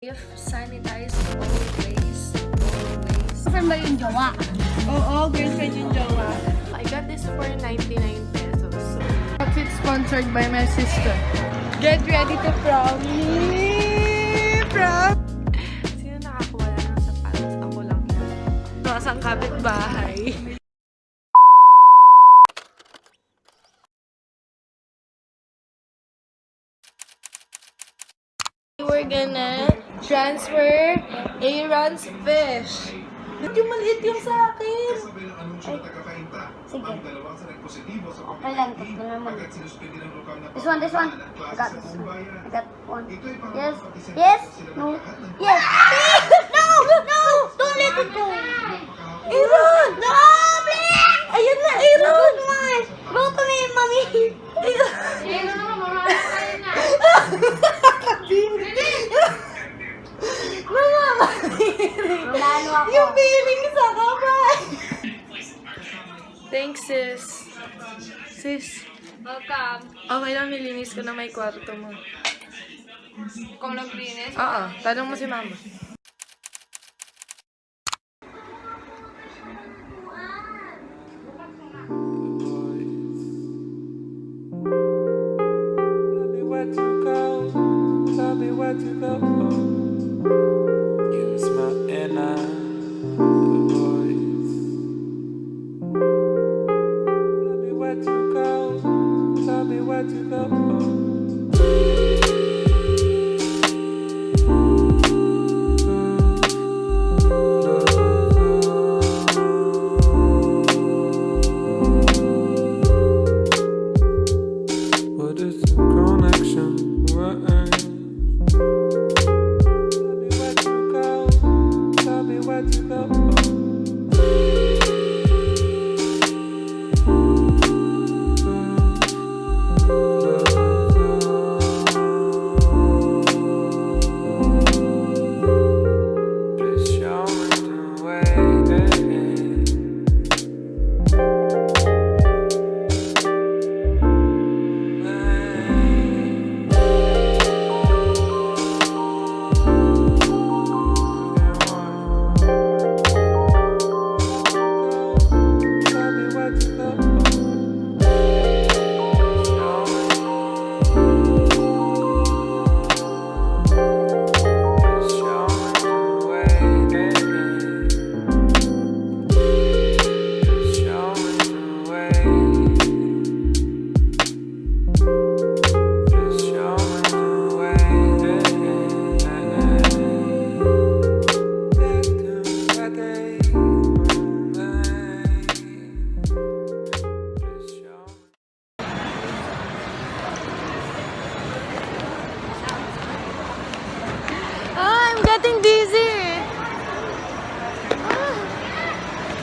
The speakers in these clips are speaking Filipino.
If sanitize always. Girlfriend ba yung jowa? Oo, girlfriend yung jowa. I got this for 99 pesos. Outfit sponsored by my sister. Get ready to prom. Prom! Sino nakakuha na ng sapatos? Ako lang yan. Masang kapitbahay. We're gonna transfer Aaron's fish. Ba't yung maliit yung sa akin? Sige. Okay lang, tatlo naman. This one. I got this one. I got one. Yes. Yes. No. Yes. No! No! Don't let it go! Aaron! No! Please! Ayun na, Aaron! Go to me, mommy! Lalo ako. Yung feeling sa kamay. Thanks, sis. Sis. Welcome. Okay lang, nilinis ko na may kwarto mo. Kung naglinis? Oo, tanong mo si mama. Tell me where to go. Use my inner voice. Tell me where to go. Tell me where to go. What is the connection? Tell me where to go. Please show me the way. Tell me where to go. Please show me the way. Please show me the way. Please show me the I'm getting dizzy!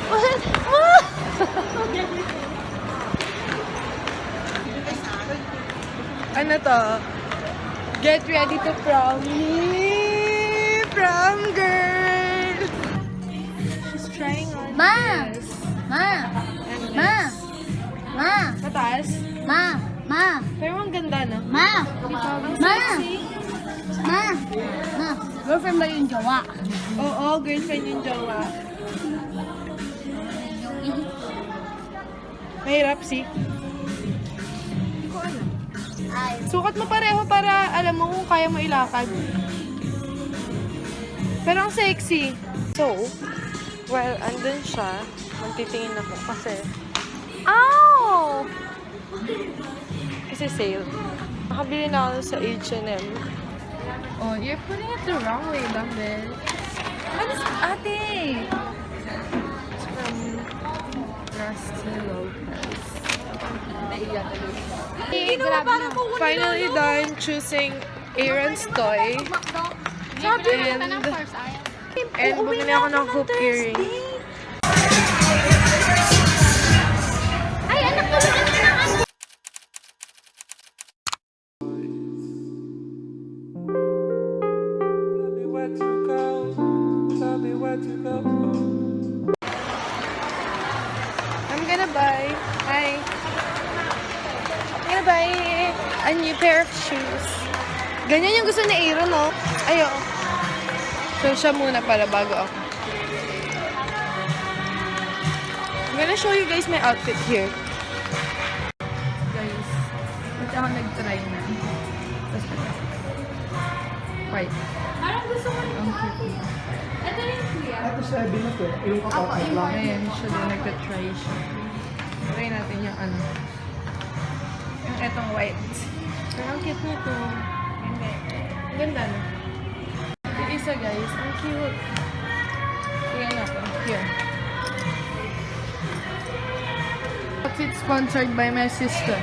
What? Ano to? Get ready to prom. Prom girl! She's trying on Ma! this. Ma! Ma! Ma! Mataas? Ma! Ma! Pero ang ganda, no? Ma! Ang Ma! sexy. Ma! Ma! Girlfriend ba yung jowa? Oo, girlfriend yung jowa. Mahirap, si. Hindi ko alam. Ay. Sukat mo pareho para alam mo kung kaya mo ilakad. Pero ang sexy. So, while andun siya, magtitingin ako kasi, ow! Kasi sale. Nakabili na ako sa H&M. Oh, you're putting it the wrong way, Dumbbell. Ano sa ate? It's from Rusty Lopez. Naiya talaga. Finally done choosing Aaron's toy. And bumili ako ng hoop earring. Ay, anak ko lang ng Tell me where to go. Tell me where to go. I'm gonna buy, hi. I'm gonna buy a new pair of shoes. Ganyan yung gusto ni Aaron, no? Ayo. So, siya muna para bago ako. I'm gonna show you guys my outfit here. Guys, ito ako nag-try na. Tapos white. Parang gusto ko nito ate. Ito rin kuya. Ito sa 𝖈𝖔𝖑𝖏 yung kapatid lang. Ayan, siya din nagka-try siya. Try natin yung ano. Yung etong white. Pero ang cute nito. Hindi. Ang ganda no? Yung isa guys, ang cute. Tingnan natin. Here. Outfit sponsored by my sister.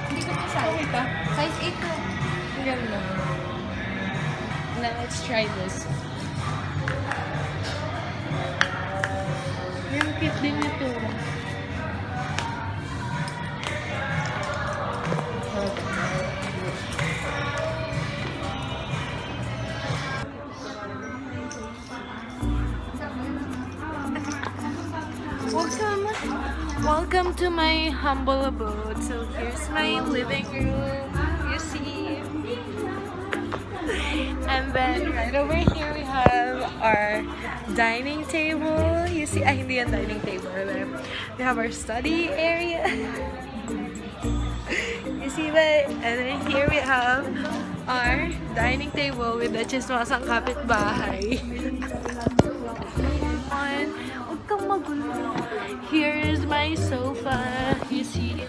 Hindi ko pa size. Kita? Size 8 ko. Ang ganda. Now let's try this. Yung cute din ito. Welcome to my humble abode. So here's my living room, you see. And then right over here we have our dining table. You see, hindi yan dining table. We have our study area. You see that? And then here we have our dining table with the chismasang kapitbahay. Huwag kang magulo. Here is my sofa, you see.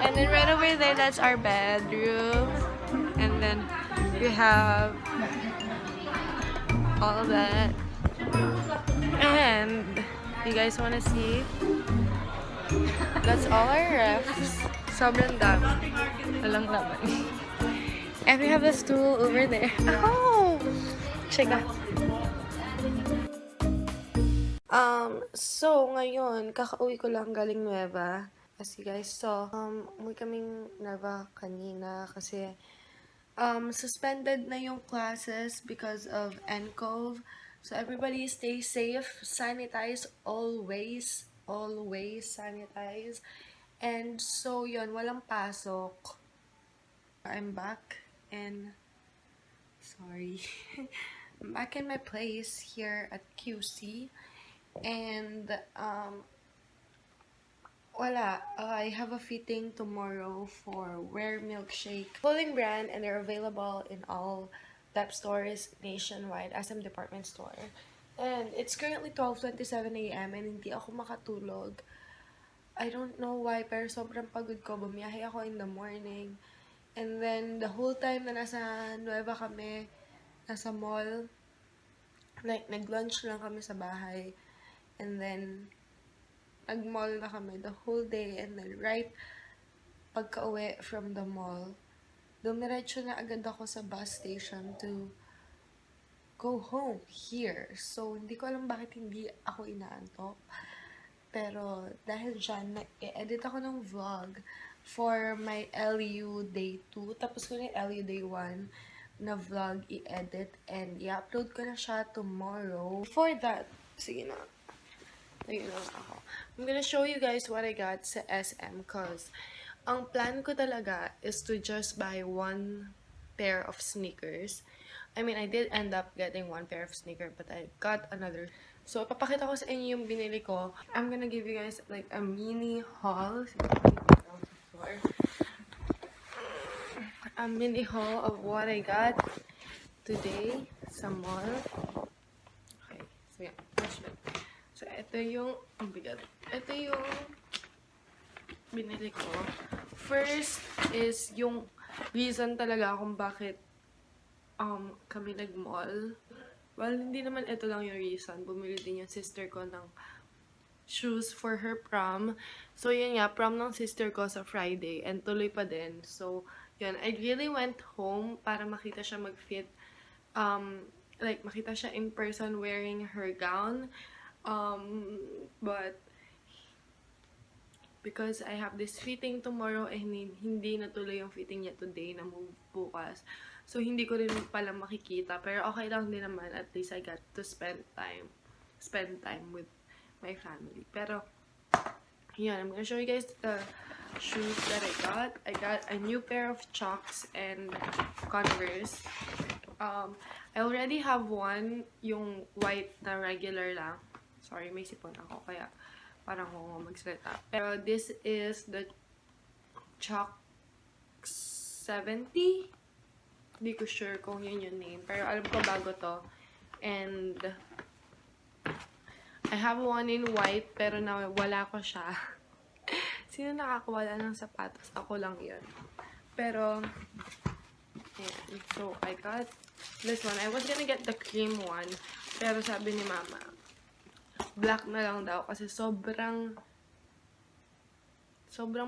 And then right over there, that's our bedroom. And then we have all of that. And you guys wanna see? That's all our refs. Sobrang dami. Walang laman. And we have the stool over there. Oh! Check out. So, ngayon, kakauwi ko lang galing Nueva. As you guys saw, umuwi kaming Nueva kanina kasi suspended na yung classes because of 𝖘𝖚𝖘𝖎. So, everybody stay safe, sanitize always, always sanitize. And so, yun, walang pasok. I'm back and sorry. I'm back in my place here at QC. And wala, I have a fitting tomorrow for Wear Milkshake clothing brand, and they're available in all dep stores nationwide, SM department store. And it's currently 12:27 AM and hindi ako makatulog. I don't know why, pero sobrang pagod ko. Bumiyahe ako in the morning. And then the whole time na nasa Nueva kami, nasa mall, like nag-lunch lang kami sa bahay. And then, nag-mall na kami the whole day. And then, right pagka-uwi from the mall, dumiretso na agad ako sa bus station to go home here. So, hindi ko alam bakit hindi ako inaantok. Pero, dahil dyan, i-edit ako ng vlog for my LU Day 2. Tapos ko na LU Day 1 na vlog i-edit. And i-upload ko na siya tomorrow. For that, sige na. Ayun lang ako. I'm gonna show you guys what I got sa SM cause ang plan ko talaga is to just buy one pair of sneakers. I mean, I did end up getting one pair of sneakers, but I got another. So, ipapakita ko sa inyo yung binili ko. I'm gonna give you guys like a mini haul. A mini haul of what I got today sa mall. Okay, so yeah, that's it. So, ito yung, ang bigat. Ito yung binili ko. First is yung reason talaga kung bakit kami nag-mall. Well, hindi naman ito lang yung reason. Bumili din yung sister ko ng shoes for her prom. So, yun nga, prom ng sister ko sa Friday. And tuloy pa din. So, yun. I really went home para makita siya mag-fit. Like, makita siya in person wearing her gown. But because I have this fitting tomorrow and hindi natuloy yung fitting niya today na move bukas. So hindi ko rin pala makikita, pero okay lang din naman, at least I got to spend time with my family. Pero yun, I'm gonna show you guys the shoes that I got. I got a new pair of Chucks and Converse. I already have one, yung white na regular lang. Sorry, may sipon ako, kaya parang ako magsalita. Pero this is the 𝖘𝖔𝖈𝖎𝖆𝖊𝑘𝑘. Hindi ko sure kung yun yung name. Pero alam ko bago to. And I have one in white, pero wala ko siya. Sino nakakawala ng sapatos? Ako lang yun. Pero, ayan. So, I got this one. I was gonna get the cream one. Pero sabi ni mama, black na lang daw. Kasi sobrang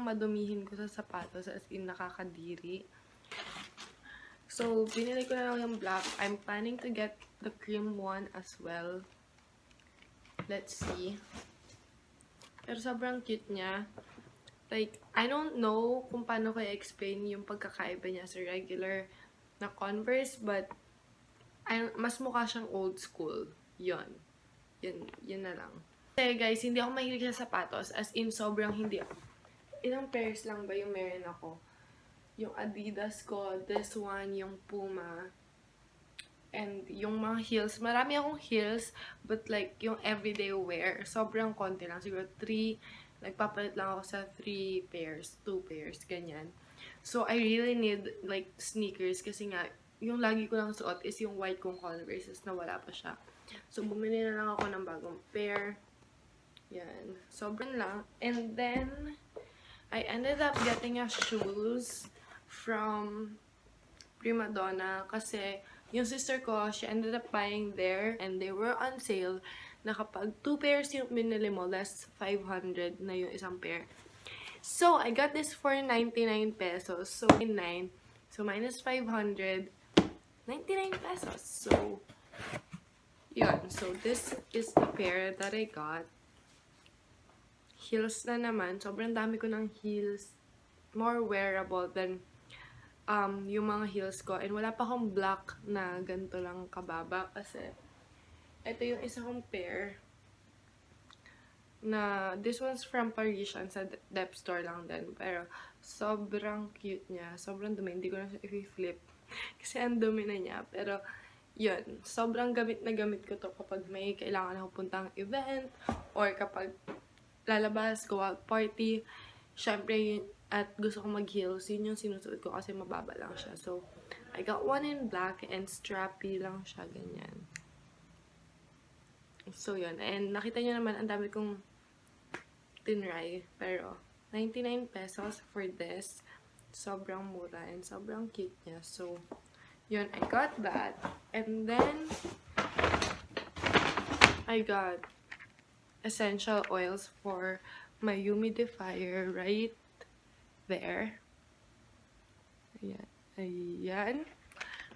madumihin ko sa sapatos. As in, nakakadiri. So, binili ko na lang yung black. I'm planning to get the cream one as well. Let's see. Pero sobrang cute niya. Like, I don't know kung paano ko i-explain yung pagkakaiba niya sa regular na Converse, but mas mukha siyang old school. Yun na lang. Kasi guys, hindi ako mahilig sa sapatos. As in, sobrang hindi ako. Ilang pairs lang ba yung meron ako? Yung Adidas ko, this one, yung Puma, and yung mga heels. Marami akong heels, but like, yung everyday wear, sobrang konti lang. Siguro 3, nagpapalit lang ako sa 3 pairs, 2 pairs, ganyan. So, I really need, like, sneakers, kasi nga, yung lagi ko lang suot is yung white kong Converse, na wala pa siya. So, bumili na lang ako ng bagong pair. Yan. Sobrang lang. And then, I ended up getting a shoes from Prima Donna kasi yung sister ko, she ended up buying there and they were on sale na kapag 2 pairs yung binili mo, that's 500 na yung isang pair. So, I got this for 99 pesos. So, 9. So, minus 500, 99 pesos. So, yun. So, this is the pair that I got. Heels na naman. Sobrang dami ko ng heels. More wearable than yung mga heels ko. And wala pa akong black na ganito lang kababa. Kasi, ito yung isa kong pair. Na, this one's from Parisian. Sa dep store lang din. Pero, sobrang cute niya. Sobrang dumi. Hindi ko na siya i-flip. Kasi, ang dumi na niya. Pero, yun. Sobrang gamit na gamit ko to kapag may kailangan ako puntang event. Or kapag lalabas, go out party. Syempre, at gusto ko mag-heels, yun yung sinusuot ko kasi mababa lang siya. So, I got one in black and strappy lang siya, ganyan. So, yun. And nakita nyo naman, ang dami kong tinry. Pero, 99 pesos for this. Sobrang mura and sobrang cute niya. So, yun, I got that. And then, I got essential oils for my humidifier right there. Ayan. Ayan.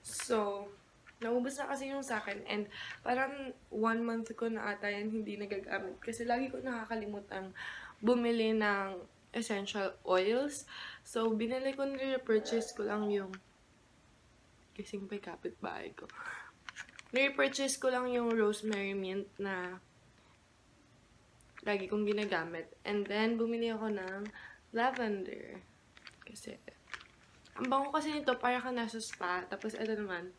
So, naubos na kasi yung sa akin. And parang 1 month ko na ata yan hindi nagagamit. Kasi lagi ko nakakalimutan bumili ng essential oils. So, binili ko, nire-purchase ko lang yung kasing pa kapitbahay ko. Nire-purchase ko lang yung rosemary mint na lagi kong ginagamit. And then, bumili ako ng lavender. Kasi, ang bango kasi nito, para ka nasa spa. Tapos, ito naman,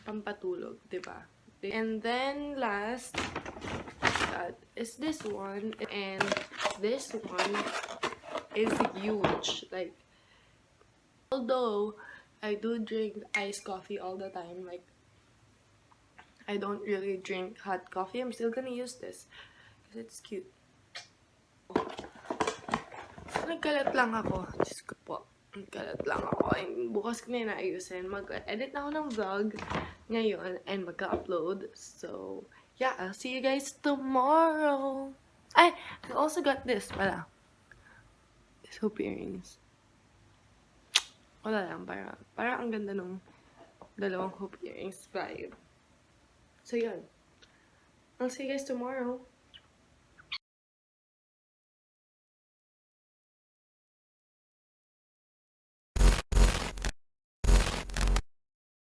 pampatulog, diba? And then, last, that is this one. And this one is huge. Like, although, I do drink iced coffee all the time. Like, I don't really drink hot coffee. I'm still gonna use this. Because it's cute. Nagkalat lang ako. Diyos ko po. Nagkalat lang ako. And bukas ko na naayusin. Mag-edit na ako ng vlog ngayon. And magka-upload. So, yeah. I'll see you guys tomorrow. I also got this pala. These hoop earrings. Wala lang. Parang ang ganda nung dalawang hoop earrings vibe. So, yun. I'll see you guys tomorrow.